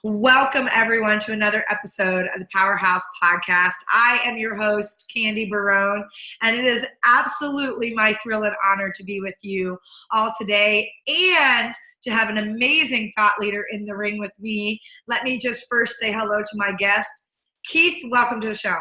Welcome, everyone, to another episode of the Powerhouse Podcast. I am your host, Candy Barone, and it is absolutely my thrill and honor to be with you all today and to have an amazing thought leader in the ring with me. Let me just first say hello to my guest. Keith, welcome to the show.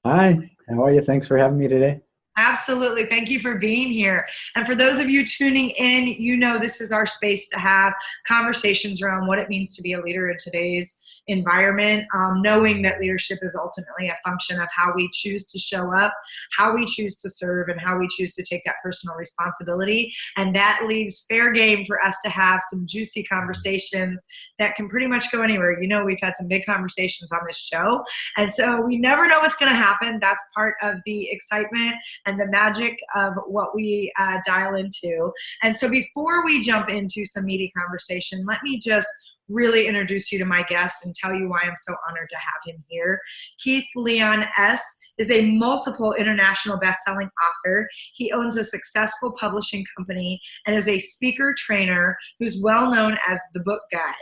Hi, how are you? Thanks for having me today. Absolutely. Thank you for being here. And for those of you tuning in, you know this is our space to have conversations around what it means to be a leader in today's environment, knowing that leadership is ultimately a function of how we choose to show up, how we choose to serve, and how we choose to take that personal responsibility. And that leaves fair game for us to have some juicy conversations that can pretty much go anywhere. You know, we've had some big conversations on this show. And so we never know what's going to happen. That's part of the excitement and the magic of what we dial into. And so before we jump into some meaty conversation, let me just really introduce you to my guest and tell you why I'm so honored to have him here. Keith Leon S. is a multiple international best-selling author. He owns a successful publishing company and is a speaker trainer who's well known as the book guy.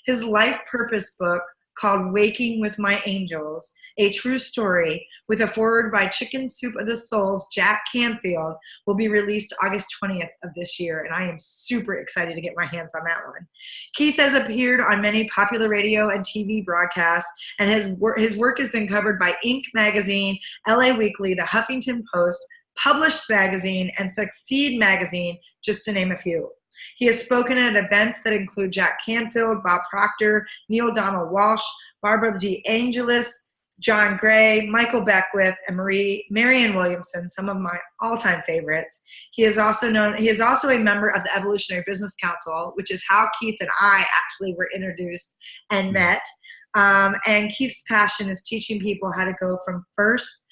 His life purpose book, called Waking with My Angels, a true story, with a foreword by Chicken Soup of the Soul's Jack Canfield, will be released August 20th of this year, and I am super excited to get my hands on that one. Keith has appeared on many popular radio and TV broadcasts, and his work has been covered by Inc. magazine, LA Weekly, the Huffington Post, Published magazine, and Succeed magazine, just to name a few. He has spoken at events that include Jack Canfield, Bob Proctor, Neil Donald Walsh, Barbara G. Angelis, John Gray, Michael Beckwith, and Marianne Williamson, some of my all-time favorites. He is also a member of the Evolutionary Business Council, which is how Keith and I actually were introduced and met. And Keith's passion is teaching people how to go from first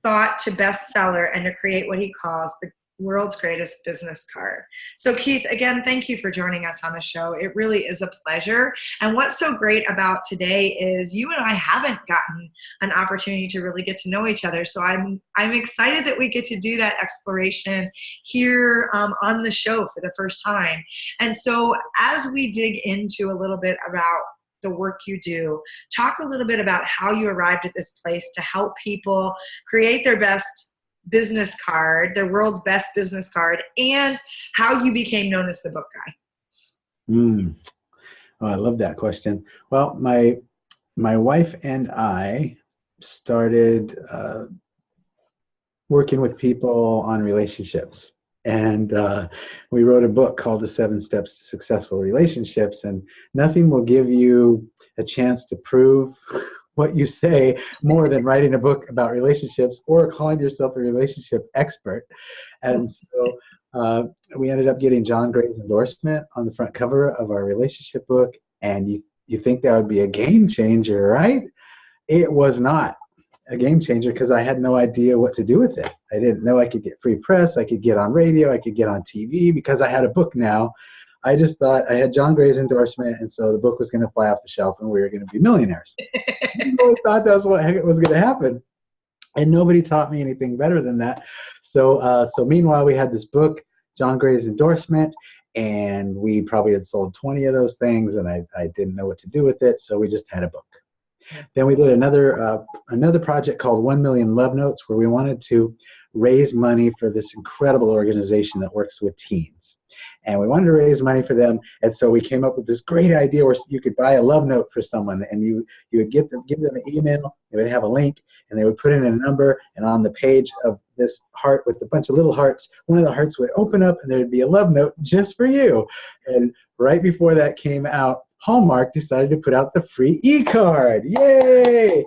thought to bestseller and to create what he calls the world's greatest business card. So Keith, again, thank you for joining us on the show. It really is a pleasure. And what's so great about today is you and I haven't gotten an opportunity to really get to know each other. So I'm excited that we get to do that exploration here on the show for the first time. And so as we dig into a little bit about the work you do, talk a little bit about how you arrived at this place to help people create their best business card, their world's best business card, and how you became known as the book guy. Oh, I love that question. Well, my wife and I started working with people on relationships. And we wrote a book called The 7 Steps to Successful Relationships. And nothing will give you a chance to prove what you say more than writing a book about relationships or calling yourself a relationship expert. And so we ended up getting John Gray's endorsement on the front cover of our relationship book. And you think that would be a game changer, right? It was not a game changer because I had no idea what to do with it. I didn't know I could get free press, I could get on radio, I could get on TV because I had a book now. I just thought I had John Gray's endorsement, and so the book was going to fly off the shelf and we were going to be millionaires. I really thought that was what was going to happen. And nobody taught me anything better than that. So meanwhile, we had this book, John Gray's endorsement, and we probably had sold 20 of those things, and I didn't know what to do with it, so we just had a book. Then we did another project called 1 Million Love Notes, where we wanted to raise money for this incredible organization that works with teens. And we wanted to raise money for them, and so we came up with this great idea where you could buy a love note for someone, and you would give them an email, they would have a link, and they would put in a number, and on the page of this heart with a bunch of little hearts, one of the hearts would open up, and there would be a love note just for you. And right before that came out, Hallmark decided to put out the free e-card. Yay!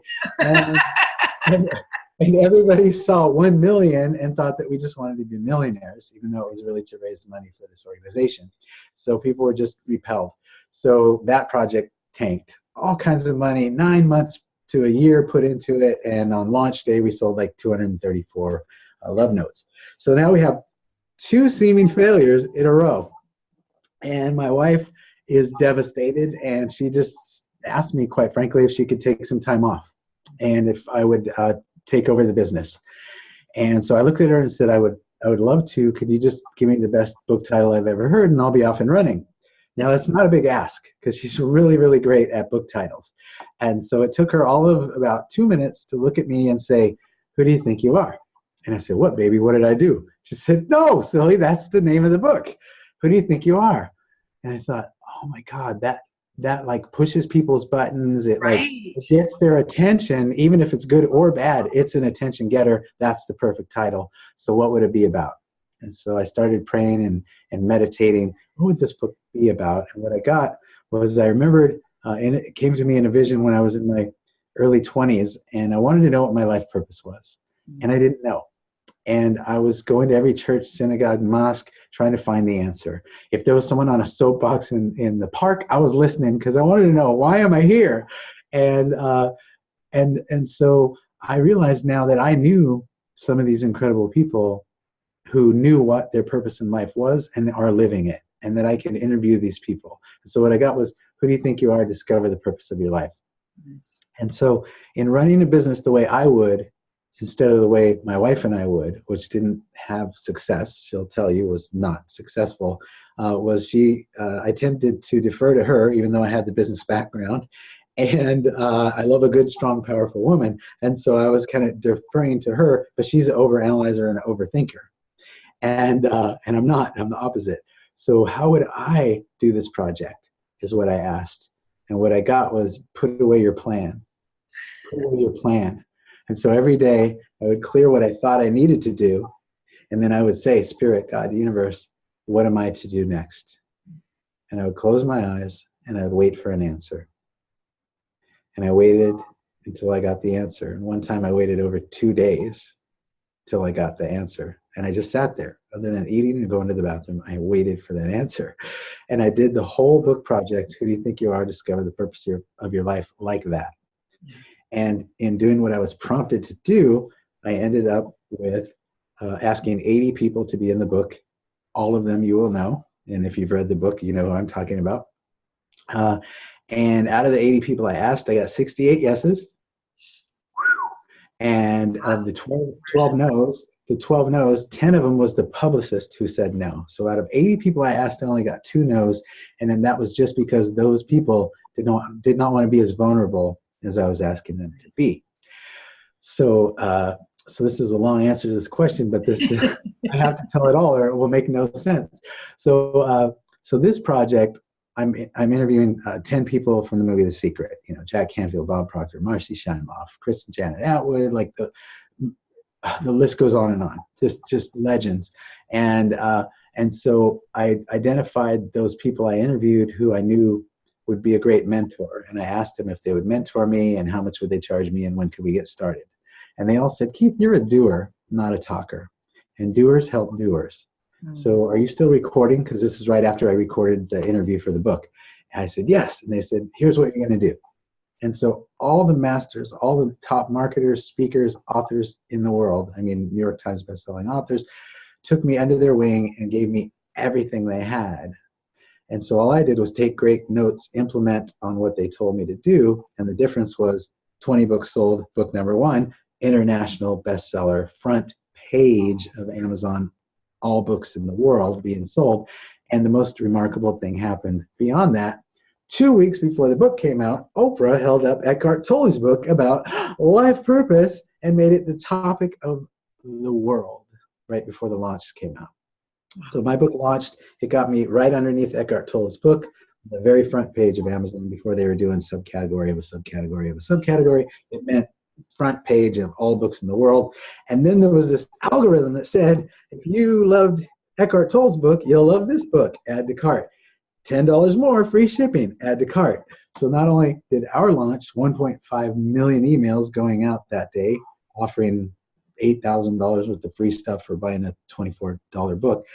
And everybody saw 1 million and thought that we just wanted to be millionaires, even though it was really to raise money for this organization. So people were just repelled. So that project tanked. All kinds of money, 9 months to a year put into it, and on launch day we sold like 234 love notes. So now we have 2 seeming failures in a row. And my wife is devastated, and she just asked me, quite frankly, if she could take some time off and if I would take over the business. And so I looked at her and said, I would love to. Could you just give me the best book title I've ever heard, and I'll be off and running. Now, that's not a big ask because she's really, really great at book titles. And so it took her all of about 2 minutes to look at me and say, who do you think you are? And I said, what, baby? What did I do? She said, no, silly, that's the name of the book. Who do you think you are? And I thought, oh my God, that like pushes people's buttons. It like it gets their attention, even if it's good or bad. It's an attention getter. That's the perfect title. So what would it be about? And so I started praying and meditating. What would this book be about? And what I got was I remembered, and it came to me in a vision when I was in my early 20s, and I wanted to know what my life purpose was. And I didn't know. And I was going to every church, synagogue, mosque, trying to find the answer. If there was someone on a soapbox in the park, I was listening because I wanted to know, why am I here? And so I realized now that I knew some of these incredible people who knew what their purpose in life was and are living it, and that I could interview these people. And so what I got was, who do you think you are? Discover the purpose of your life. Nice. And so in running a business the way I would, instead of the way my wife and I would, which didn't have success, she'll tell you was not successful, I tended to defer to her, even though I had the business background. And I love a good, strong, powerful woman. And so I was kind of deferring to her, but she's an overanalyzer and an overthinker. And I'm not, I'm the opposite. So how would I do this project is what I asked. And what I got was, put away your plan. Put away your plan. And so every day I would clear what I thought I needed to do. And then I would say, Spirit, God, universe, what am I to do next? And I would close my eyes and I would wait for an answer. And I waited until I got the answer. And one time I waited over 2 days till I got the answer. And I just sat there. Other than eating and going to the bathroom, I waited for that answer. And I did the whole book project, Who Do You Think You Are? Discover the Purpose of Your Life, like that. And in doing what I was prompted to do, I ended up with asking 80 people to be in the book. All of them you will know. And if you've read the book, you know who I'm talking about. And out of the 80 people I asked, I got 68 yeses. And of the 12 no's, 10 of them was the publicist who said no. So out of 80 people I asked, I only got 2 no's. And then that was just because those people did not want to be as vulnerable as I was asking them to be. So so this is a long answer to this question, but this I have to tell it all or it will make no sense. So so this project, I'm interviewing 10 people from the movie The Secret. You know, Jack Canfield, Bob Proctor, Marcy Shimoff, Chris and Janet Atwood, like the list goes on and on. Just legends. And so I identified those people I interviewed who I knew would be a great mentor. And I asked them if they would mentor me and how much would they charge me and when could we get started. And they all said, Keith, you're a doer, not a talker. And doers help doers. Mm-hmm. So are you still recording? Because this is right after I recorded the interview for the book. And I said, yes. And they said, here's what you're going to do. And so all the masters, all the top marketers, speakers, authors in the world, I mean, New York Times bestselling authors, took me under their wing and gave me everything they had. And so all I did was take great notes, implement on what they told me to do. And the difference was 20 books sold, book number 1, international bestseller, front page of Amazon, all books in the world being sold. And the most remarkable thing happened beyond that. 2 weeks before the book came out, Oprah held up Eckhart Tolle's book about life purpose and made it the topic of the world right before the launch came out. So my book launched. It got me right underneath Eckhart Tolle's book, the very front page of Amazon before they were doing subcategory of a subcategory of a subcategory. It meant front page of all books in the world. And then there was this algorithm that said, if you loved Eckhart Tolle's book, you'll love this book. Add to cart. $10 more, free shipping, add to cart. So not only did our launch 1.5 million emails going out that day, offering $8,000 worth of free stuff for buying a $24 book,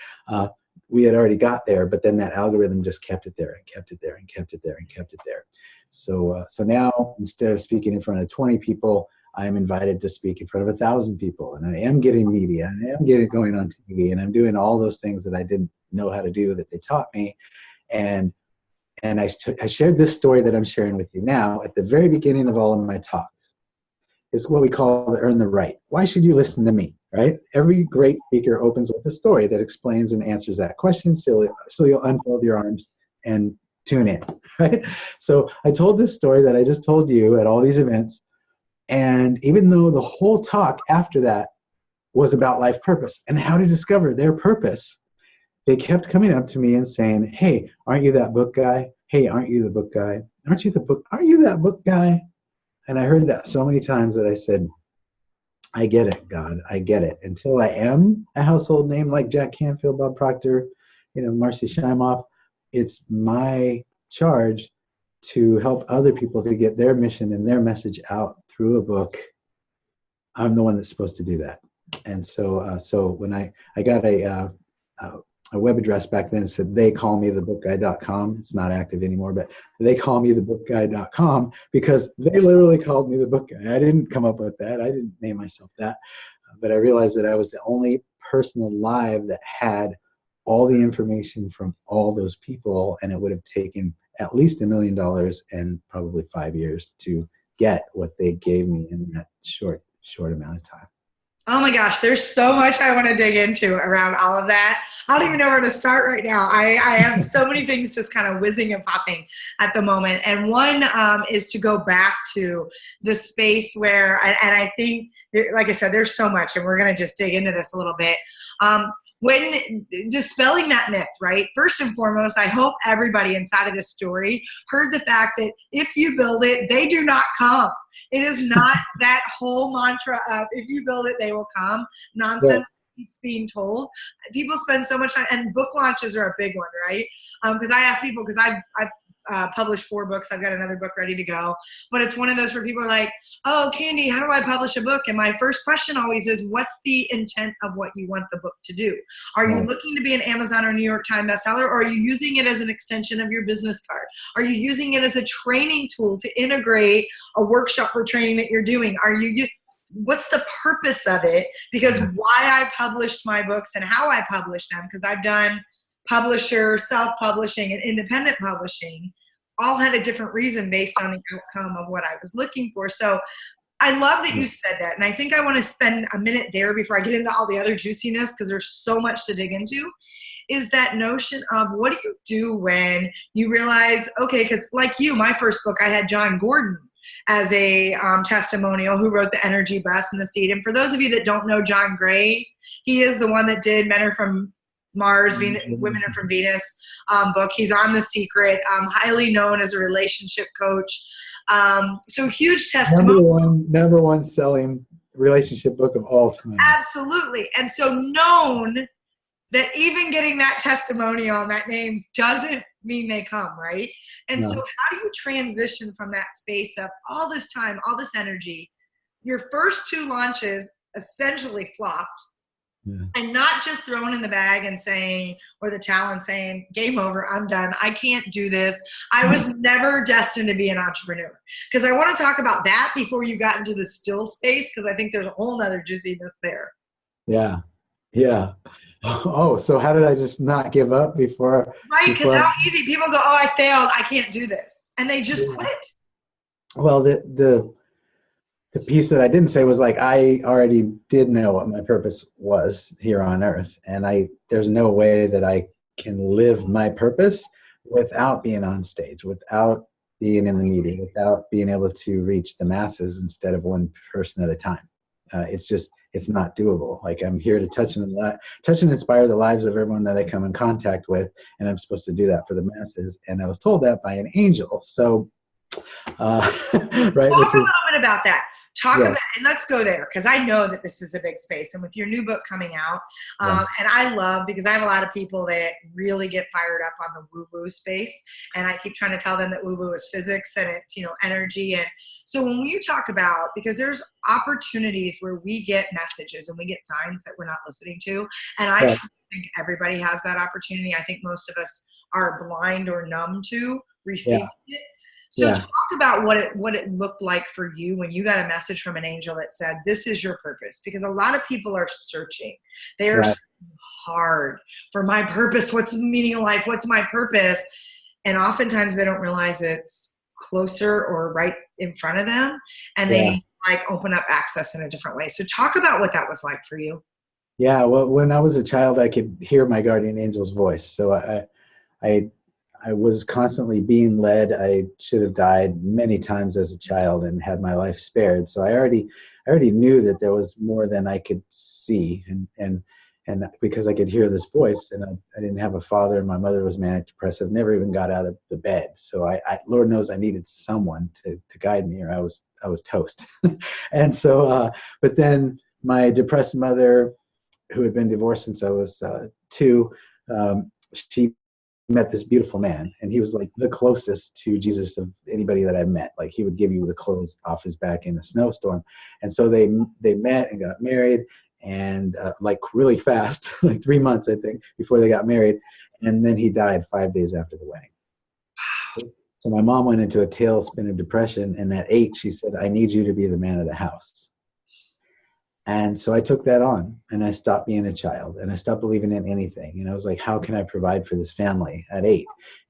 we had already got there, but then that algorithm just kept it there and kept it there and kept it there and kept it there. So now, instead of speaking in front of 20 people, I am invited to speak in front of 1,000 people, and I am getting media, and I am getting going on TV, and I'm doing all those things that I didn't know how to do that they taught me. And I shared this story that I'm sharing with you now at the very beginning of all of my talks. It's what we call the earn the right. Why should you listen to me, right? Every great speaker opens with a story that explains and answers that question, so you'll unfold your arms and tune in, right? So I told this story that I just told you at all these events. And even though the whole talk after that was about life purpose and how to discover their purpose, they kept coming up to me and saying, hey, aren't you that book guy? Hey, aren't you the book guy? Aren't you that book guy? And I heard that so many times that I said, I get it, God, I get it. Until I am a household name like Jack Canfield, Bob Proctor, Marcy Shimoff, it's my charge to help other people to get their mission and their message out through a book. I'm the one that's supposed to do that. And so when I got a web address back then, said theycallmethebookguy.com. It's not active anymore, but theycallmethebookguy.com, because they literally called me the book guy. I didn't come up with that. I didn't name myself that. But I realized that I was the only person alive that had all the information from all those people, and it would have taken at least $1 million and probably 5 years to get what they gave me in that short amount of time. Oh my gosh, there's so much I want to dig into around all of that. I don't even know where to start right now. I have so many things just kind of whizzing and popping at the moment. And one is to go back to the space where, and I think, like I said, there's so much, and we're going to just dig into this a little bit. When dispelling that myth, right? First and foremost, I hope everybody inside of this story heard the fact that if you build it, they do not come. It is not that whole mantra of if you build it, they will come. Nonsense keeps being told. People spend so much time, and book launches are a big one, right? Because I ask people, because I've published 4 books. I've got another book ready to go. But it's one of those where people are like, oh, Candy, how do I publish a book? And my first question always is, what's the intent of what you want the book to do? Are you looking to be an Amazon or New York Times bestseller, or are you using it as an extension of your business card? Are you using it as a training tool to integrate a workshop or training that you're doing? What's the purpose of it? Because why I published my books and how I publish them, because I've done publisher, self-publishing, and independent publishing, all had a different reason based on the outcome of what I was looking for. So I love that you said that. And I think I want to spend a minute there before I get into all the other juiciness, because there's so much to dig into, is that notion of what do you do when you realize, okay, because like you, my first book, I had John Gordon as a testimonial, who wrote The Energy Bus and The Seed. And for those of you that don't know John Gray, he is the one that did Men Are From Mars, Women Are From Venus book. He's on The Secret, highly known as a relationship coach. So huge testimonial. Number one selling relationship book of all time. Absolutely. And so known that even getting that testimonial and that name doesn't mean they come, right? And so how do you transition from that space of all this time, all this energy? Your first 2 launches essentially flopped. And not just thrown in the bag and saying, or the talent saying, game over, I'm done, I can't do this. I was never destined to be an entrepreneur. Because I want to talk about that before you got into the still space, because I think there's a whole nother juiciness there. Yeah. Oh, so how did I just not give up before? Right, because how easy people go, oh, I failed, I can't do this. And they just quit. Well, the piece that I didn't say was, like, I already did know what my purpose was here on earth. And there's no way that I can live my purpose without being on stage, without being in the media, without being able to reach the masses instead of one person at a time. It's not doable. Like, I'm here to touch and inspire the lives of everyone that I come in contact with. And I'm supposed to do that for the masses. And I was told that by an angel. So, right. Talk a little bit about that. About, and let's go there, because I know that this is a big space. And with your new book coming out, and I love, because I have a lot of people that really get fired up on the woo-woo space. And I keep trying to tell them that woo-woo is physics and it's, energy. And so when you talk about, because there's opportunities where we get messages and we get signs that we're not listening to. And I think everybody has that opportunity. I think most of us are blind or numb to receiving it. So talk about what it looked like for you when you got a message from an angel that said, this is your purpose. Because a lot of people are searching. They are searching hard for my purpose. What's the meaning of life? What's my purpose? And oftentimes they don't realize it's closer or right in front of them. And they open up access in a different way. So talk about what that was like for you. Yeah, well, when I was a child, I could hear my guardian angel's voice. So I I was constantly being led. I should have died many times as a child and had my life spared. So I already knew that there was more than I could see, and because I could hear this voice, and I didn't have a father, and my mother was manic depressive, never even got out of the bed. So I Lord knows I needed someone to guide me, or I was toast. And so, but then my depressed mother, who had been divorced since I was 2, she met this beautiful man, and he was like the closest to Jesus of anybody that I met. Like, he would give you the clothes off his back in a snowstorm. And so they met and got married, and like really fast, like 3 months, I think, before they got married. And then he died 5 days after the wedding. So my mom went into a tailspin of depression, and at 8, she said, I need you to be the man of the house. And so I took that on, and I stopped being a child, and I stopped believing in anything. And I was like, how can I provide for this family at 8?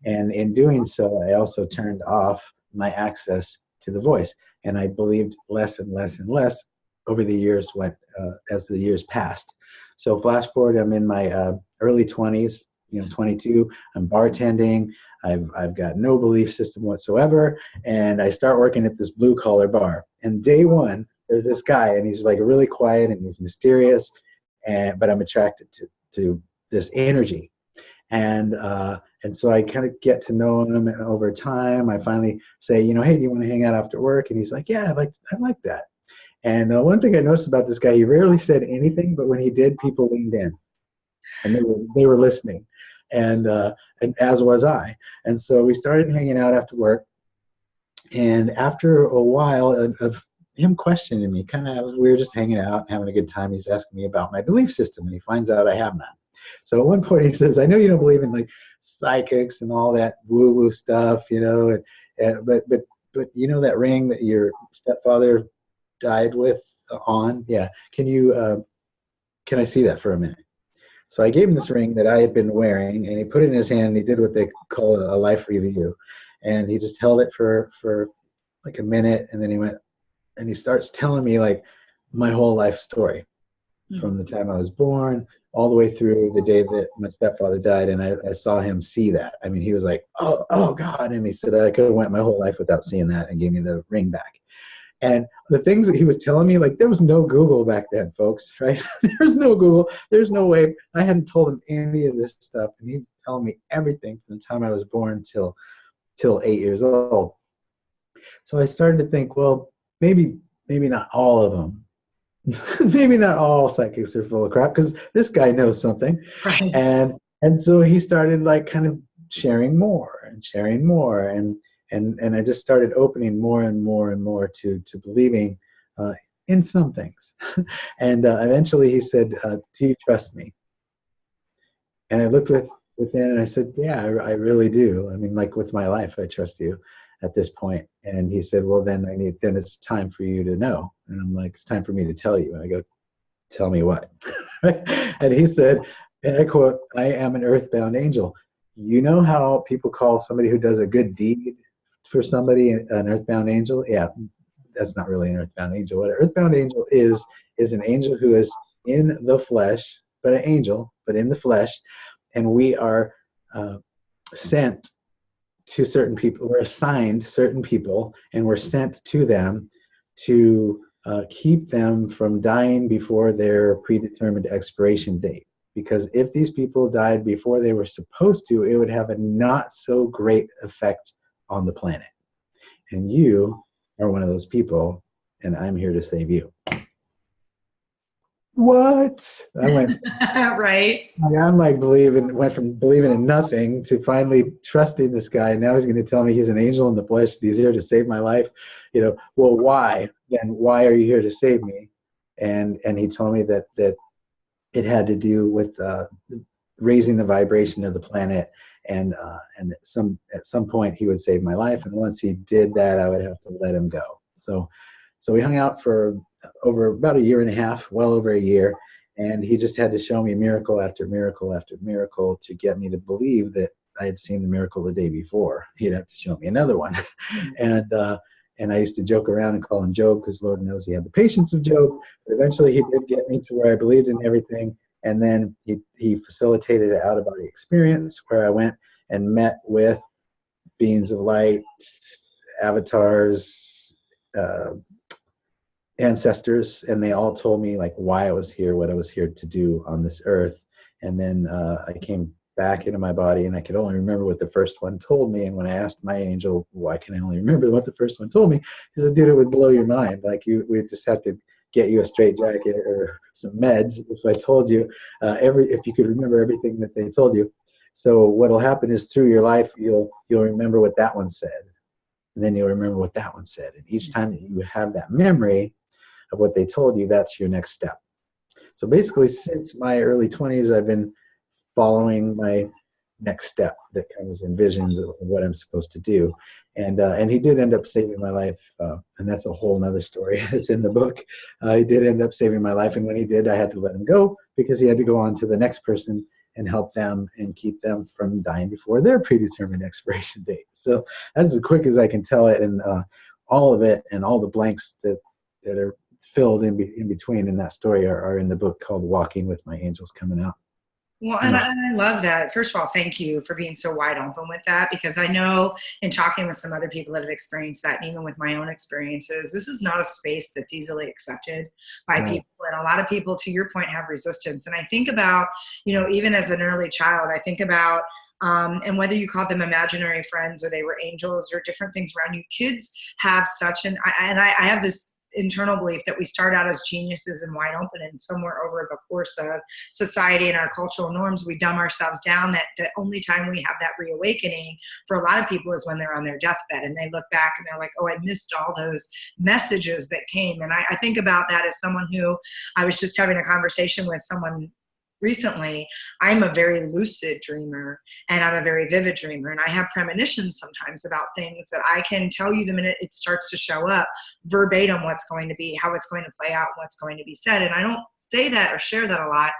And in doing so, I also turned off my access to the voice, and I believed less and less and less over the years as the years passed. So flash forward, I'm in my early 20s, 22. I'm bartending. I've got no belief system whatsoever, and I start working at this blue collar bar. And day one, there's this guy, and he's like really quiet and he's mysterious, but I'm attracted to this energy, and so I kind of get to know him, and over time I finally say, hey, do you want to hang out after work? And he's like, yeah, I like that. And one thing I noticed about this guy, he rarely said anything, but when he did, people leaned in, and they were listening, and as was I. And so we started hanging out after work, and after a while of him questioning me, we were just hanging out, having a good time. He's asking me about my belief system, and he finds out I have none. So at one point he says, I know you don't believe in like psychics and all that woo-woo stuff, but that ring that your stepfather died with on? Yeah. Can I see that for a minute? So I gave him this ring that I had been wearing, and he put it in his hand, and he did what they call a life review. And he just held it for like a minute, and then he went, and he starts telling me like my whole life story, from the time I was born all the way through the day that my stepfather died. And I saw him see that. I mean, he was like, oh God. And he said, I could have went my whole life without seeing that, and gave me the ring back. And the things that he was telling me, like, there was no Google back then, folks, right? There's no Google. There's no way. I hadn't told him any of this stuff. And he was telling me everything from the time I was born till 8 years old. So I started to think, well, maybe not all of them. Maybe not all psychics are full of crap, because this guy knows something. Right. And so he started like kind of sharing more, and I just started opening more and more and more to believing in some things. And eventually he said, do you trust me? And I looked within, and I said, yeah, I really do. I mean, like with my life, I trust you at this point. And he said, well, then it's time for you to know. And I'm like, it's time for me to tell you. And I go, tell me what? And he said, and I quote, I am an earthbound angel. You know how people call somebody who does a good deed for somebody an earthbound angel? Yeah, that's not really an earthbound angel. What an earthbound angel is an angel who is in the flesh, but an angel, but in the flesh. And we are sent to certain people. We're assigned certain people, and we're sent to them to keep them from dying before their predetermined expiration date. Because if these people died before they were supposed to, it would have a not so great effect on the planet. And you are one of those people, and I'm here to save you. What? I went right. I'm like went from believing in nothing to finally trusting this guy. And now he's going to tell me he's an angel in the flesh. He's here to save my life. Well, why? Then why are you here to save me? And he told me that it had to do with raising the vibration of the planet, and at some point he would save my life. And once he did that, I would have to let him go. So we hung out for over about a year and a half, well over a year, and he just had to show me miracle after miracle after miracle to get me to believe that I had seen the miracle the day before. He'd have to show me another one. And I used to joke around and call him Job, because Lord knows he had the patience of Job. But eventually he did get me to where I believed in everything. And then he facilitated an out-of-body experience where I went and met with beings of light, avatars, ancestors, and they all told me like why I was here, what I was here to do on this earth. And then I came back into my body, and I could only remember what the first one told me. And when I asked my angel, why can I only remember what the first one told me? He said, dude, it would blow your mind. Like we just have to get you a straight jacket or some meds if I told you if you could remember everything that they told you. So what'll happen is through your life, you'll remember what that one said, and then you'll remember what that one said. And each time that you have that memory of what they told you, that's your next step. So basically, since my early 20s, I've been following my next step that comes in visions of what I'm supposed to do. And he did end up saving my life, and that's a whole nother story. It's in the book. He did end up saving my life, and when he did, I had to let him go because he had to go on to the next person and help them and keep them from dying before their predetermined expiration date. So that's as quick as I can tell it, and all of it and all the blanks that are filled in between in that story are in the book called Walking with My Angels, coming out. Well, and I love that. First of all, thank you for being so wide open with that, because I know in talking with some other people that have experienced that, and even with my own experiences, this is not a space that's easily accepted by people. And a lot of people, to your point, have resistance. And I think about, even as an early child, I think about, and whether you call them imaginary friends or they were angels or different things around you, kids have such I have this internal belief that we start out as geniuses and wide open, and somewhere over the course of society and our cultural norms, we dumb ourselves down. That the only time we have that reawakening for a lot of people is when they're on their deathbed and they look back and they're like, oh, I missed all those messages that came. And I think about that as someone who, I was just having a conversation with someone recently. I'm a very lucid dreamer, and I'm a very vivid dreamer, and I have premonitions sometimes about things that I can tell you the minute it starts to show up verbatim what's going to be, how it's going to play out, what's going to be said. And I don't say that or share that a lot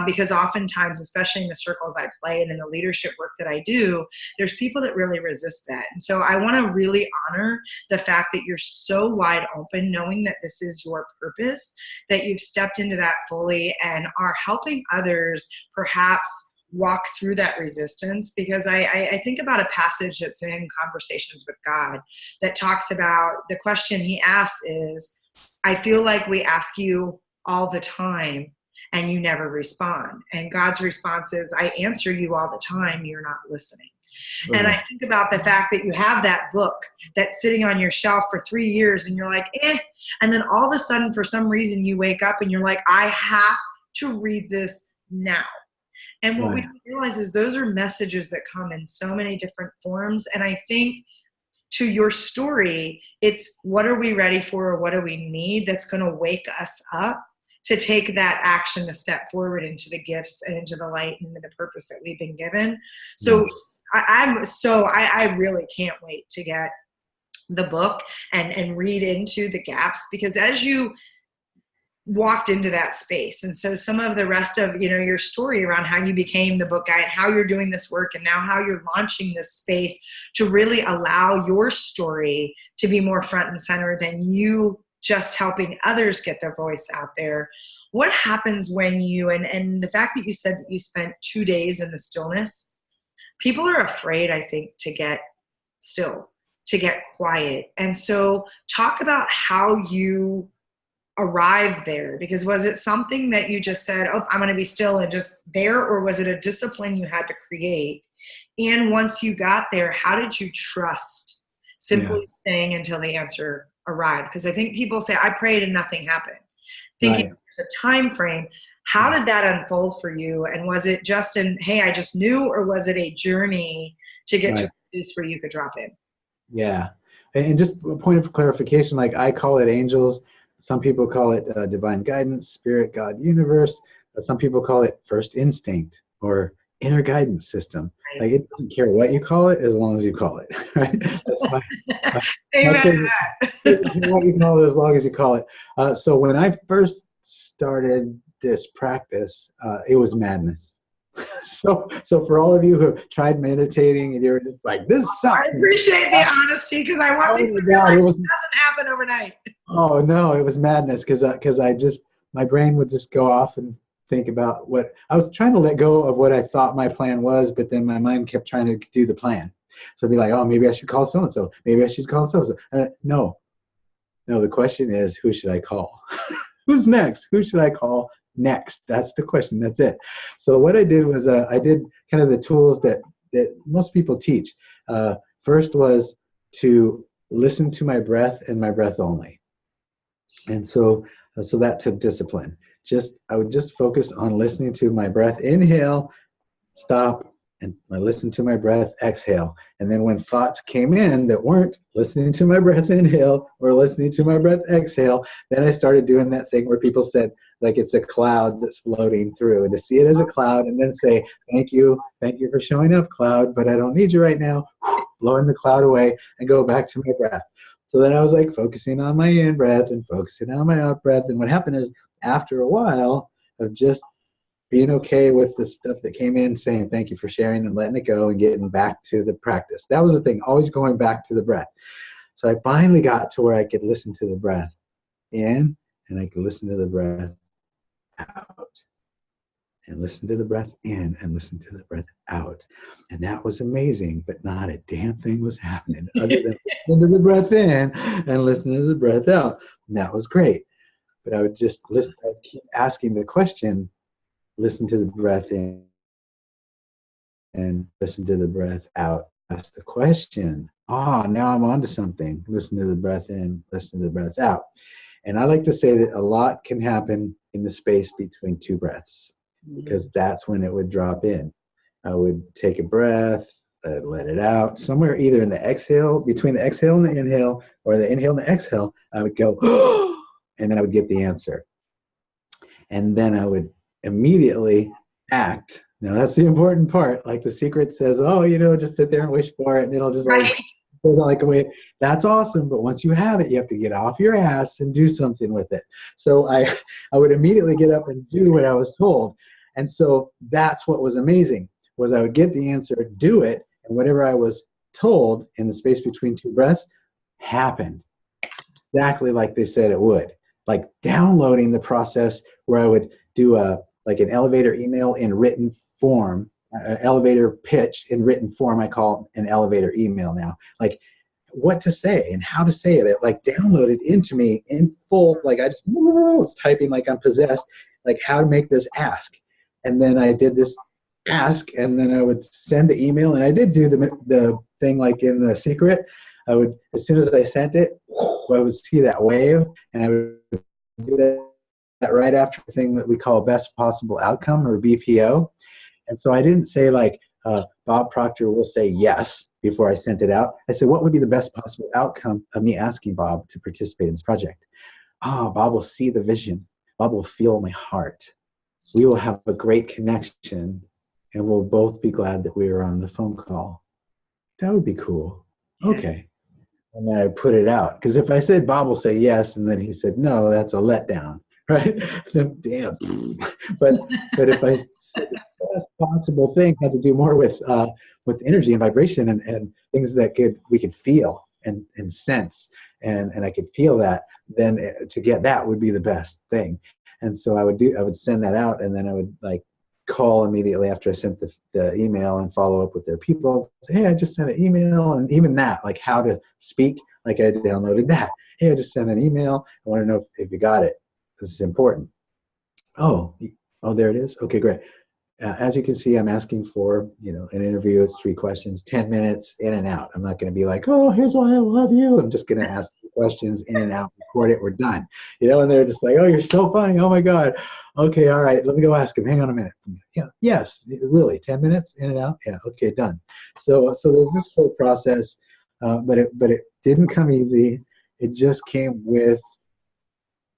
because oftentimes, especially in the circles I play and in the leadership work that I do, there's people that really resist that. And so I want to really honor the fact that you're so wide open, knowing that this is your purpose, that you've stepped into that fully and are helping others perhaps walk through that resistance. Because I think about a passage that's in Conversations with God that talks about, the question he asks is, I feel like we ask you all the time and you never respond. And God's response is, I answer you all the time, you're not listening. Mm-hmm. And I think about the fact that you have that book that's sitting on your shelf for 3 years and you're like, and then all of a sudden, for some reason, you wake up and you're like, I have to read this now. And what we don't realize is those are messages that come in so many different forms. And I think to your story, it's what are we ready for, or what do we need that's going to wake us up to take that action to step forward into the gifts and into the light and into the purpose that we've been given. So I really can't wait to get the book and read into the gaps, because as you walked into that space, and so some of the rest of your story around how you became the book guy and how you're doing this work and now how you're launching this space to really allow your story to be more front and center than you just helping others get their voice out there. What happens when you, and the fact that you said that you spent 2 days in the stillness, people are afraid, I think, to get still, to get quiet. And so talk about how you arrived there, because was it something that you just said, oh, I'm going to be still and just there, or was it a discipline you had to create? And once you got there, how did you trust simply staying until the answer arrived? Because I think people say, I prayed and nothing happened, thinking there's a time frame. How did that unfold for you? And was it just hey, I just knew, or was it a journey to get to a place where you could drop in? Yeah. And just a point of clarification, like I call it angels. Some people call it divine guidance, spirit, God, universe. Some people call it first instinct or inner guidance system. Right. Like it doesn't care what you call it as long as you call it. Right? That's my Amen. What you call it as long as you call it. So when I first started this practice, it was madness. So for all of you who have tried meditating and you're just like, this sucks. I appreciate the honesty, because I want people to realize it doesn't happen overnight. Oh no, it was madness because I just, my brain would just go off and think about what I was trying to let go of what I thought my plan was, but then my mind kept trying to do the plan. So I'd be like, oh, maybe I should call so-and-so. Maybe I should call so-and-so. No, the question is, who should I call? Who's next? Who should I call next? That's the question. That's it. So what I did was I did kind of the tools that most people teach. First was to listen to my breath and my breath only. And so that took discipline. I would just focus on listening to my breath, inhale, stop, and I listen to my breath, exhale. And then when thoughts came in that weren't listening to my breath, inhale, or listening to my breath, exhale, then I started doing that thing where people said, like it's a cloud that's floating through, and to see it as a cloud and then say, thank you for showing up, cloud, but I don't need you right now, blowing the cloud away and go back to my breath. So then I was like focusing on my in breath and focusing on my out breath. And what happened is after a while of just being okay with the stuff that came in, saying thank you for sharing and letting it go and getting back to the practice. That was the thing, always going back to the breath. So I finally got to where I could listen to the breath in, and I could listen to the breath out, and listen to the breath in, and listen to the breath out. And that was amazing, but not a damn thing was happening other than listening to the breath in and listening to the breath out. And that was great. But I would just listen, I'd keep asking the question, listen to the breath in and listen to the breath out. Ask the question. Now I'm onto something. Listen to the breath in, listen to the breath out. And I like to say that a lot can happen in the space between two breaths, because that's when it would drop in. I would take a breath, I'd let it out. Somewhere either in the exhale, between the exhale and the inhale, or the inhale and the exhale, I would go, and then I would get the answer. And then I would immediately act. Now that's the important part. Like the secret says, just sit there and wish for it, and it'll just Right. goes on like a wave. That's awesome, but once you have it, you have to get off your ass and do something with it. So I would immediately get up and do what I was told. And so that's what was amazing, was I would get the answer, do it, and whatever I was told in the space between two breaths happened exactly like they said it would. Like downloading the process where I would do an elevator email in written form, elevator pitch in written form. I call it an elevator email now. Like what to say and how to say it. It like downloaded into me in full. Like I just was typing like I'm possessed, like how to make this ask. And then I did this ask, and then I would send the email, and I did do the thing like in The Secret. I would, as soon as I sent it, I would see that wave, and I would do that right after the thing that we call best possible outcome, or BPO. And so I didn't say like, Bob Proctor will say yes before I sent it out. I said, what would be the best possible outcome of me asking Bob to participate in this project? Bob will see the vision. Bob will feel my heart. We will have a great connection, and we'll both be glad that we were on the phone call. That would be cool. Okay. And then I put it out. Because if I said Bob will say yes, and then he said no, that's a letdown, right? Damn. But if I said the best possible thing had to do more with energy and vibration and things that we could feel and sense, and I could feel that, then to get that would be the best thing. And so I would send that out, and then I would like call immediately after I sent the email and follow up with their people. Say, hey, I just sent an email, and even that, like how to speak, like I downloaded that. Hey, I just sent an email. I want to know if you got it. This is important. Oh, there it is. Okay, great. As you can see, I'm asking for, an interview. It's 3 questions, 10 minutes, in and out. I'm not going to be like, oh, here's why I love you. I'm just going to ask questions, in and out, record it, we're done. And they're just like, oh, you're so funny. Oh my God. Okay, all right, let me go ask him. Hang on a minute. Yeah, yes, really, 10 minutes, in and out? Yeah, okay, done. So there's this whole process, but it didn't come easy. It just came with,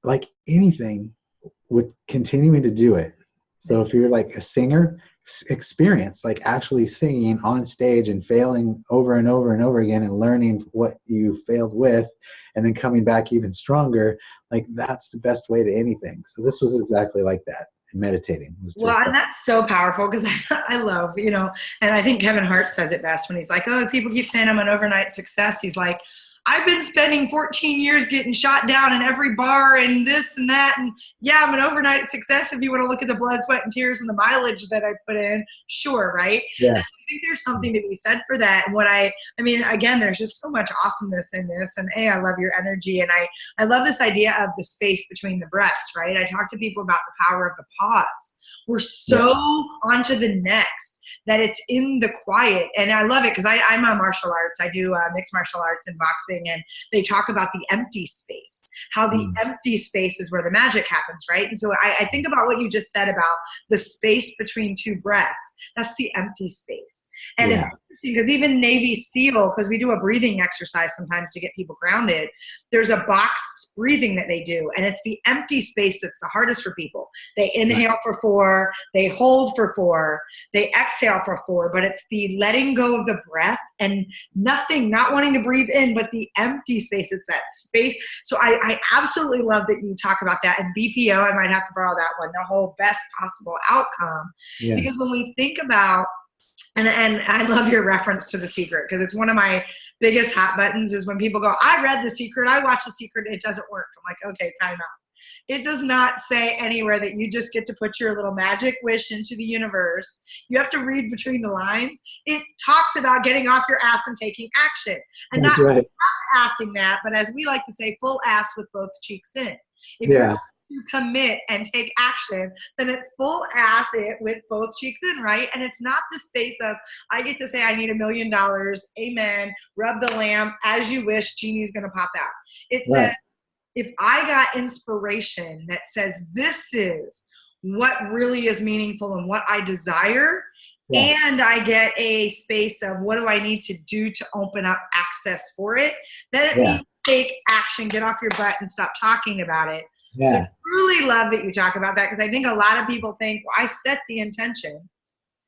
like anything, with continuing to do it. So if you're like a singer, experience like actually singing on stage and failing over and over and over again and learning what you failed with, and then coming back even stronger, like that's the best way to anything. So this was exactly like that. And meditating was just and that's so powerful, because I love, and I think Kevin Hart says it best when he's like, oh, people keep saying I'm an overnight success. He's like, I've been spending 14 years getting shot down in every bar and this and that. And yeah, I'm an overnight success if you want to look at the blood, sweat, and tears and the mileage that I put in. Sure, right? Yeah. And so I think there's something to be said for that. And I mean, again, there's just so much awesomeness in this. And I love your energy. And I love this idea of the space between the breaths, right? I talk to people about the power of the pause. We're so on to the next that it's in the quiet. And I love it because I'm a martial arts. I do mixed martial arts and boxing, and they talk about the empty space, how the empty space is where the magic happens, right? And so I think about what you just said about the space between two breaths. That's the empty space. And it's interesting because even Navy SEAL, because we do a breathing exercise sometimes to get people grounded, there's a box breathing that they do, and it's the empty space that's the hardest for people. They inhale for 4, they hold for 4, they exhale for 4, but it's the letting go of the breath and nothing, not wanting to breathe in, but the empty space. It's that space. So I absolutely love that you talk about that. And BPO, I might have to borrow that one, the whole best possible outcome. Because when we think about, and I love your reference to The Secret, because it's one of my biggest hot buttons is when people go, I read The Secret, I watched The Secret, it doesn't work. I'm like, okay, time out. It does not say anywhere that you just get to put your little magic wish into the universe. You have to read between the lines. It talks about getting off your ass and taking action. And not assing that, but as we like to say, full ass with both cheeks in. If you're to commit and take action, then it's full ass it with both cheeks in, right? And it's not the space of, I get to say I need $1 million, amen, rub the lamp, as you wish, genie's gonna pop out. It says, if I got inspiration that says this is what really is meaningful and what I desire, and I get a space of what do I need to do to open up access for it, then it means take action, get off your butt and stop talking about it. So I really love that you talk about that, because I think a lot of people think, well, I set the intention.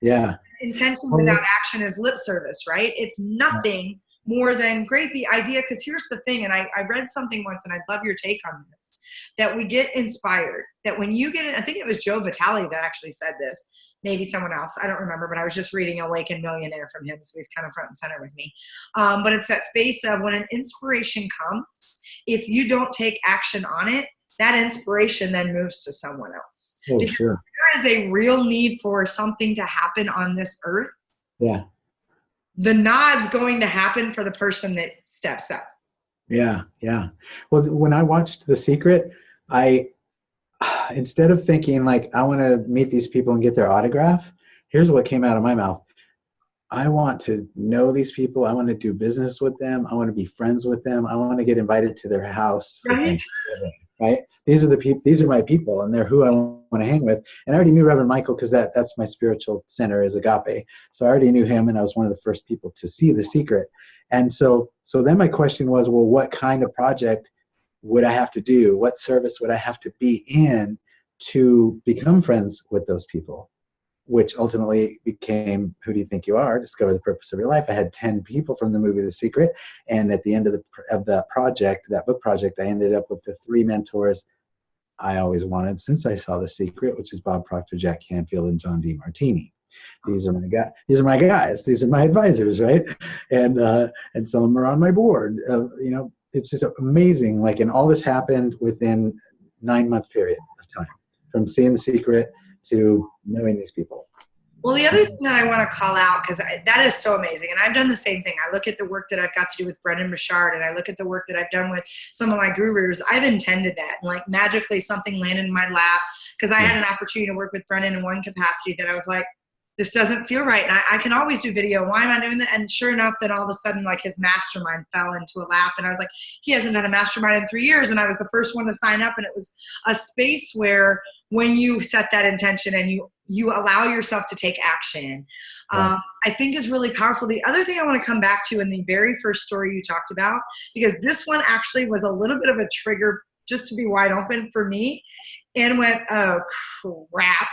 Intention without action is lip service, right? It's nothing more than great. The idea, because here's the thing, and I read something once, and I'd love your take on this, that we get inspired, that when you get it, I think it was Joe Vitale that actually said this, maybe someone else, I don't remember, but I was just reading Awakened Millionaire from him, so he's kind of front and center with me. But it's that space of when an inspiration comes, if you don't take action on it, that inspiration then moves to someone else. Because there is a real need for something to happen on this earth. The nod's going to happen for the person that steps up. Well, when I watched The Secret, instead of thinking like, I want to meet these people and get their autograph, here's what came out of my mouth. I want to know these people. I want to do business with them. I want to be friends with them. I want to get invited to their house for Thanksgiving. Right? These are the people. These are my people, and they're who I want to hang with. And I already knew Reverend Michael, because that's my spiritual center is Agape. So I already knew him, and I was one of the first people to see The Secret. And so then my question was, well, what kind of project would I have to do? What service would I have to be in to become friends with those people? Which ultimately became Who Do You Think You Are? Discover the Purpose of Your Life. I had 10 people from the movie The Secret, and at the end of that project, that book project, I ended up with the 3 mentors I always wanted since I saw The Secret, which is Bob Proctor, Jack Canfield, and John DeMartini. These are my guys. These are my advisors, right? And some of them are on my board. It's just amazing. Like, and all this happened within 9-month period of time, from seeing The Secret to knowing these people. Well, the other thing that I want to call out, because that is so amazing, and I've done the same thing. I look at the work that I've got to do with Brendan Burchard, and I look at the work that I've done with some of my gurus. I've intended that, and like magically something landed in my lap, because I had an opportunity to work with Brendan in one capacity that I was like, this doesn't feel right. And I can always do video. Why am I doing that? And sure enough, then all of a sudden, like, his mastermind fell into a lap. And I was like, he hasn't done a mastermind in 3 years. And I was the first one to sign up. And it was a space where when you set that intention and you allow yourself to take action, I think is really powerful. The other thing I want to come back to in the very first story you talked about, because this one actually was a little bit of a trigger just to be wide open for me, and went, oh, crap.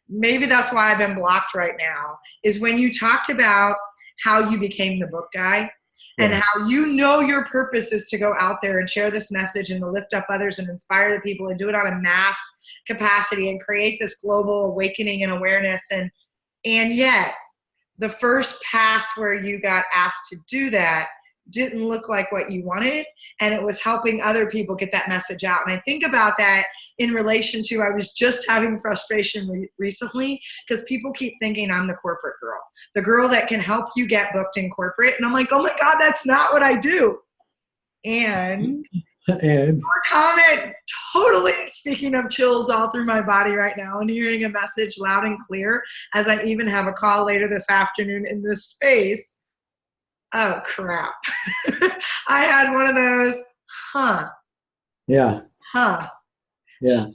Maybe that's why I've been blocked right now, is when you talked about how you became the book guy and how your purpose is to go out there and share this message and to lift up others and inspire the people and do it on a mass capacity and create this global awakening and awareness. And yet the first pass where you got asked to do that, didn't look like what you wanted, and it was helping other people get that message out. And I think about that in relation to, I was just having frustration recently because people keep thinking I'm the corporate girl, the girl that can help you get booked in corporate. And I'm like, oh my God, that's not what I do. And your comment, totally, speaking of chills all through my body right now and hearing a message loud and clear as I even have a call later this afternoon in this space. Oh, crap. I had one of those, yeah, yeah,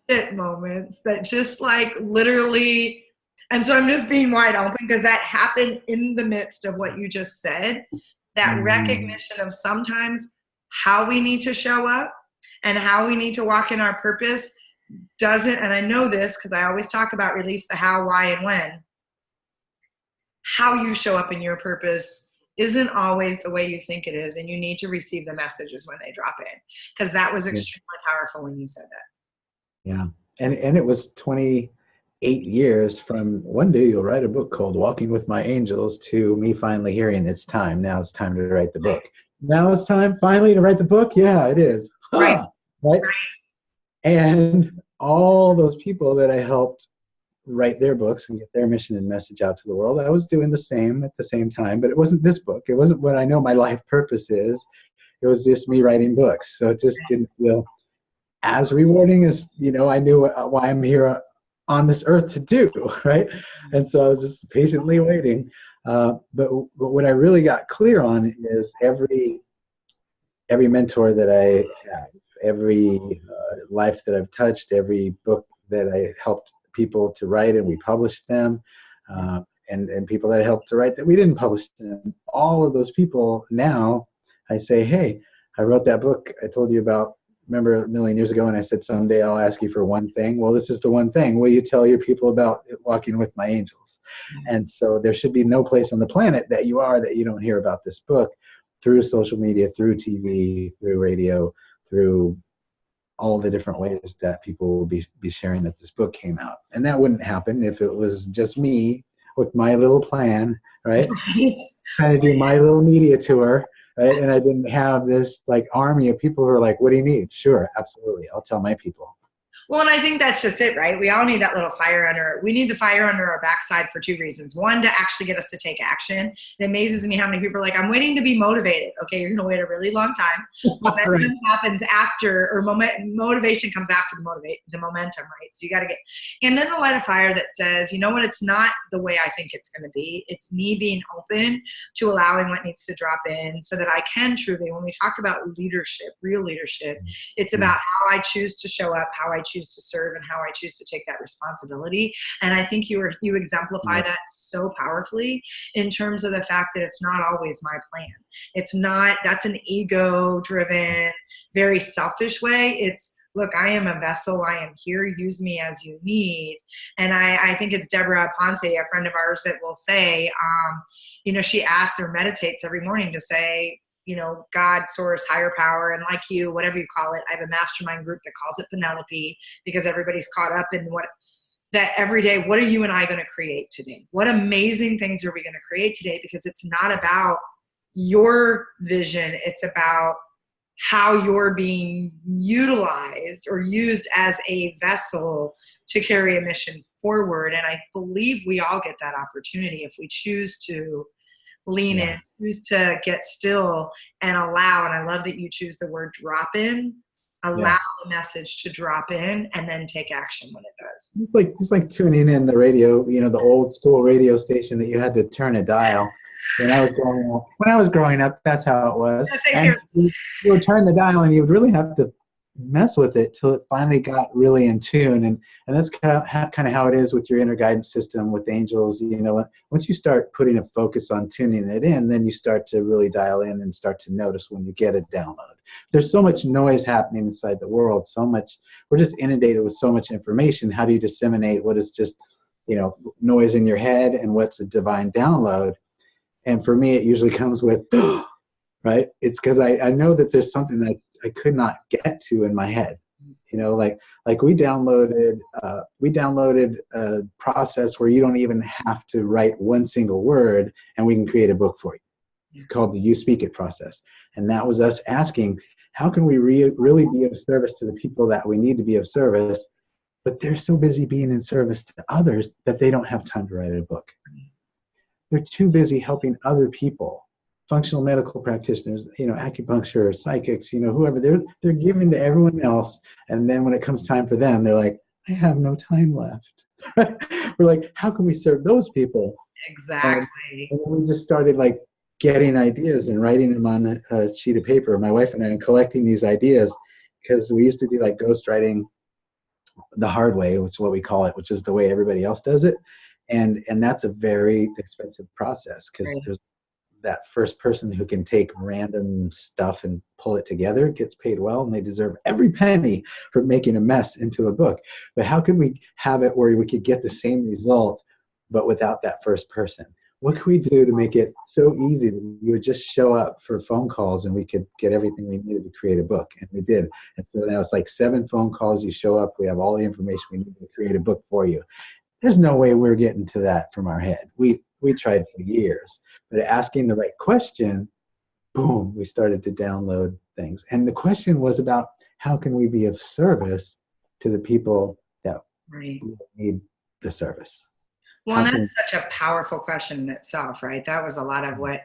shit moments that just like literally, and so I'm just being wide open because that happened in the midst of what you just said, that recognition of sometimes how we need to show up and how we need to walk in our purpose doesn't, and I know this because I always talk about release the how, why, and when. How you show up in your purpose isn't always the way you think it is, and you need to receive the messages when they drop in, because that was extremely powerful when you said that. Yeah, and it was 28 years from one day you'll write a book called Walking with My Angels to me finally hearing it's time. Now it's time to write the book. Now it's time finally to write the book? Yeah, it is. Right. And all those people that I helped write their books and get their mission and message out to the world, I was doing the same at the same time, but it wasn't this book. It wasn't what I know my life purpose is. It was just me writing books. So it just didn't feel as rewarding as, I knew why I'm here on this earth to do, right? And so I was just patiently waiting. But what I really got clear on is every mentor that I have, every life that I've touched, every book that I helped people to write and we published them, and people that I helped to write that we didn't publish them, all of those people now I say, hey, I wrote that book I told you about, remember a million years ago, and I said someday I'll ask you for one thing. Well, this is the one thing. Will you tell your people about Walking with My Angels? And so there should be no place on the planet that you don't hear about this book through social media, through TV, through radio, through all the different ways that people will be sharing that this book came out. And that wouldn't happen if it was just me with my little plan, right? Trying to do my little media tour, right? And I didn't have this like army of people who are like, what do you need? Sure, absolutely. I'll tell my people. Well, and I think that's just it, right? We all need that little fire we need the fire under our backside for two reasons. One, to actually get us to take action. It amazes me how many people are like, I'm waiting to be motivated. Okay, you're going to wait a really long time. Momentum happens after, or motivation comes after the momentum, right? So you got to get, and then the light of fire that says, you know what, it's not the way I think it's going to be. It's me being open to allowing what needs to drop in so that I can truly, when we talk about leadership, real leadership, it's about how I choose to show up, how I choose to serve, and how I choose to take that responsibility. And I think you exemplify that so powerfully in terms of the fact that it's not always my plan. It's not, that's an ego driven, very selfish way. It's, look, I am a vessel. I am here. Use me as you need. And I think it's Deborah Ponce, a friend of ours, that will say, she asks or meditates every morning to say, God, source, higher power, and like you, whatever you call it. I have a mastermind group that calls it Penelope because everybody's caught up in that every day, what are you and I going to create today? What amazing things are we going to create today? Because it's not about your vision. It's about how you're being utilized or used as a vessel to carry a mission forward. And I believe we all get that opportunity if we choose to lean in, choose to get still and allow. And I love that you choose the word drop in, allow the message to drop in and then take action when it does. It's like tuning in the radio, the old school radio station that you had to turn a dial. When I was growing up, that's how it was. And you would turn the dial and you would really have to mess with it till it finally got really in tune. And that's kind of how it is with your inner guidance system with angels. Once you start putting a focus on tuning it in, then you start to really dial in and start to notice when you get a download. There's so much noise happening inside the world, we're just inundated with so much information. How do you disseminate what is just, noise in your head and what's a divine download? And for me, it usually comes with, right? It's because I know that there's something that I could not get to in my head. Like we downloaded a process where you don't even have to write one single word and we can create a book for you. It's called the You Speak It process. And that was us asking, how can we really be of service to the people that we need to be of service, but they're so busy being in service to others that they don't have time to write a book. They're too busy helping other people, functional medical practitioners, acupuncture, psychics, whoever. They're giving to everyone else, and then when it comes time for them, they're like, I have no time left. We're like, how can we serve those people? Exactly. And then we just started like getting ideas and writing them on a sheet of paper, my wife and I, and collecting these ideas, because we used to do like ghostwriting the hard way, which is what we call it, which is the way everybody else does it. And that's a very expensive process, because there's that first person who can take random stuff and pull it together gets paid well, and they deserve every penny for making a mess into a book. But how could we have it where we could get the same result, but without that first person? What could we do to make it so easy that we would just show up for phone calls and we could get everything we needed to create a book? And we did. And so now it's like 7 phone calls. You show up, we have all the information we need to create a book for you. There's no way we're getting to that from our head. We tried for years, but asking the right question, boom, we started to download things. And the question was about, how can we be of service to the people that need the service? Well, and that's such a powerful question in itself, right? That was a lot of what,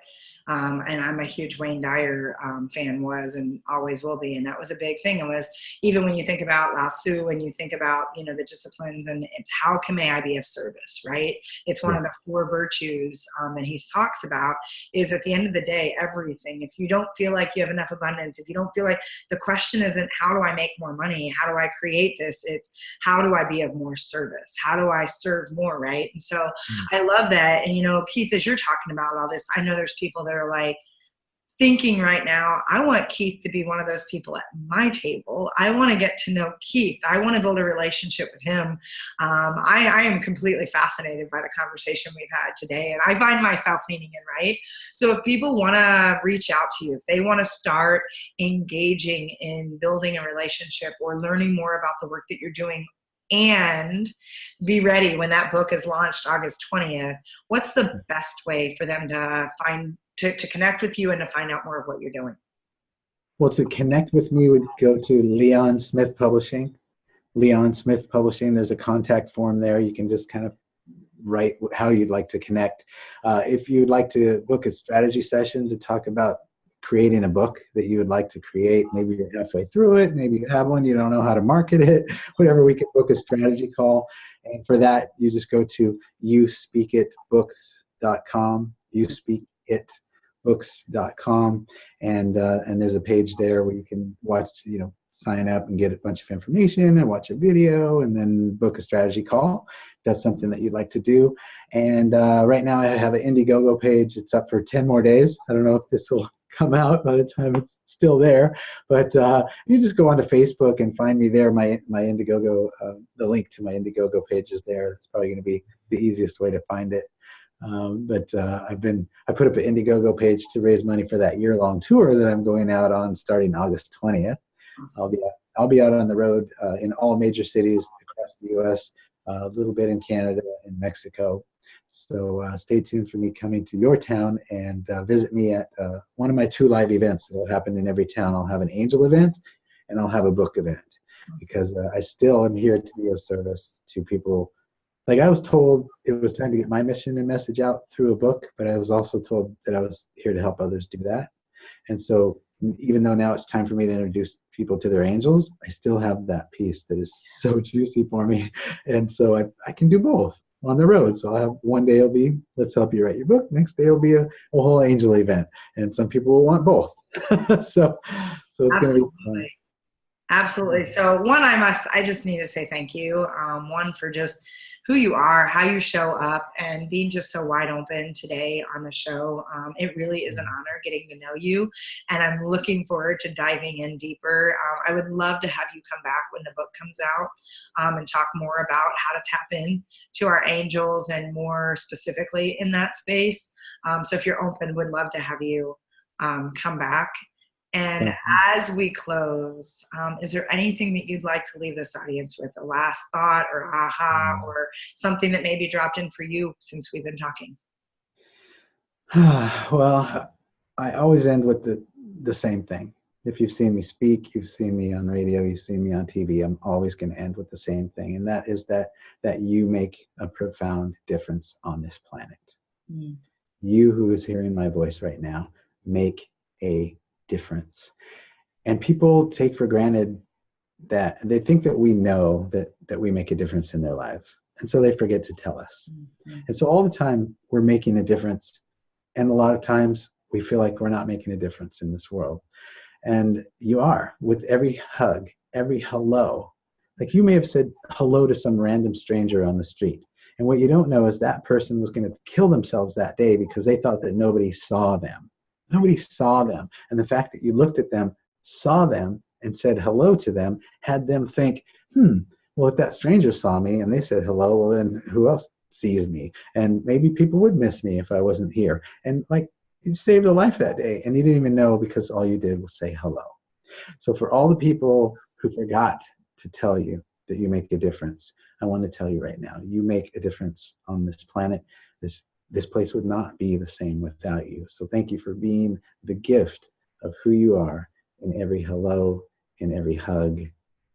and I'm a huge Wayne Dyer fan was and always will be. And that was a big thing. It was, even when you think about Lao Tzu and you think about, the disciplines, and it's how can I be of service, right? It's one of the 4 virtues that he talks about, is at the end of the day, everything. If you don't feel like you have enough abundance, if you don't feel like, the question isn't how do I make more money? How do I create this? It's how do I be of more service? How do I serve more, right? And so I love that. And, Keith, as you're talking about all this, I know there's people that are like thinking right now, I want Keith to be one of those people at my table. I want to get to know Keith. I want to build a relationship with him. I am completely fascinated by the conversation we've had today, and I find myself leaning in, right? So if people want to reach out to you, if they want to start engaging in building a relationship or learning more about the work that you're doing, and be ready when that book is launched August 20th, what's the best way for them to to connect with you and to find out more of what you're doing? Well, to connect with me would go to Leon Smith Publishing. Leon Smith Publishing, there's a contact form there. You can just kind of write how you'd like to connect. If you'd like to book a strategy session to talk about creating a book that you would like to create, maybe you're halfway through it, maybe you have one, you don't know how to market it, whatever, we can book a strategy call. And for that, you just go to youspeakitbooks.com, youspeakitbooks.com, and there's a page there where you can watch, sign up and get a bunch of information and watch a video and then book a strategy call. That's something that you'd like to do. And right now I have an Indiegogo page. It's up for 10 more days. I don't know if this will come out by the time it's still there, but you just go onto Facebook and find me there. My Indiegogo, the link to my Indiegogo page is there. That's probably going to be the easiest way to find it. But I put up an Indiegogo page to raise money for that year-long tour that I'm going out on starting August 20th. I'll be out on the road in all major cities across the U.S., a little bit in Canada and Mexico. So stay tuned for me coming to your town, and visit me at one of my 2 live events that will happen in every town. I'll have an angel event and I'll have a book event, because I still am here to be of service to people. Like, I was told it was time to get my mission and message out through a book, but I was also told that I was here to help others do that. And so even though now it's time for me to introduce people to their angels, I still have that piece that is so juicy for me. And so I can do both on the road. So I'll have one day it'll be, let's help you write your book. Next day it'll be a whole angel event. And some people will want both. so it's going to be fun. Absolutely. So one, I just need to say thank you. One, for just who you are, how you show up, and being just so wide open today on the show. It really is an honor getting to know you, and I'm looking forward to diving in deeper. I would love to have you come back when the book comes out and talk more about how to tap in to our angels and more specifically in that space. So if you're open, would love to have you come back. And as we close, is there anything that you'd like to leave this audience with? A last thought or aha, or something that maybe dropped in for you since we've been talking? Well, I always end with the same thing. If you've seen me speak, you've seen me on radio, you've seen me on TV, I'm always going to end with the same thing. And that is that you make a profound difference on this planet. Mm. You who is hearing my voice right now, make a difference. And people take for granted that they think that we know that we make a difference in their lives. And so they forget to tell us. Mm-hmm. And so all the time we're making a difference. And a lot of times we feel like we're not making a difference in this world. And you are, with every hug, every hello. Like you may have said hello to some random stranger on the street. And what you don't know is that person was going to kill themselves that day because they thought that nobody saw them. Nobody saw them. And the fact that you looked at them, saw them, and said hello to them had them think, well, if that stranger saw me and they said hello, well, then who else sees me? And maybe people would miss me if I wasn't here. And like, you saved a life that day, and you didn't even know because all you did was say hello. So for all the people who forgot to tell you that you make a difference, I want to tell you right now, you make a difference on this planet. This place would not be the same without you. So thank you for being the gift of who you are in every hello, in every hug,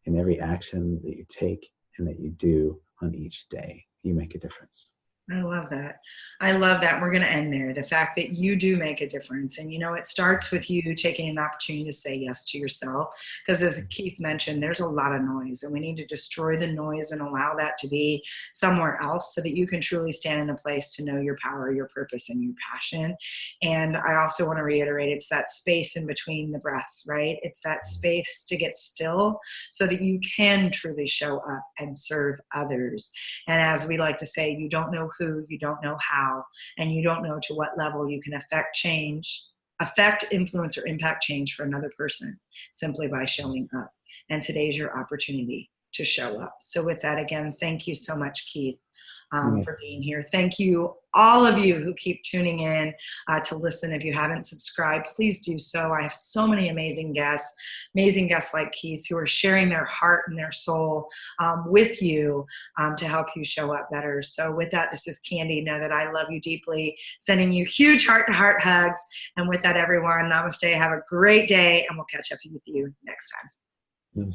in every action that you take and that you do on each day. You make a difference. I love that. I love that. We're going to end there. The fact that you do make a difference. And, it starts with you taking an opportunity to say yes to yourself. Because as Keith mentioned, there's a lot of noise and we need to destroy the noise and allow that to be somewhere else so that you can truly stand in a place to know your power, your purpose, and your passion. And I also want to reiterate, it's that space in between the breaths, right? It's that space to get still so that you can truly show up and serve others. And as we like to say, you don't know who, you don't know how, and you don't know to what level you can affect, influence, or impact change for another person simply by showing up. And today's your opportunity to show up. So with that, again, thank you so much, Keith, for being here. Thank you, all of you who keep tuning in to listen. If you haven't subscribed, please do so. I have so many amazing guests like Keith, who are sharing their heart and their soul with you to help you show up better. So with that, this is Candy. Know that I love you deeply, sending you huge heart-to-heart hugs. And with that, everyone, namaste. Have a great day, and we'll catch up with you next time.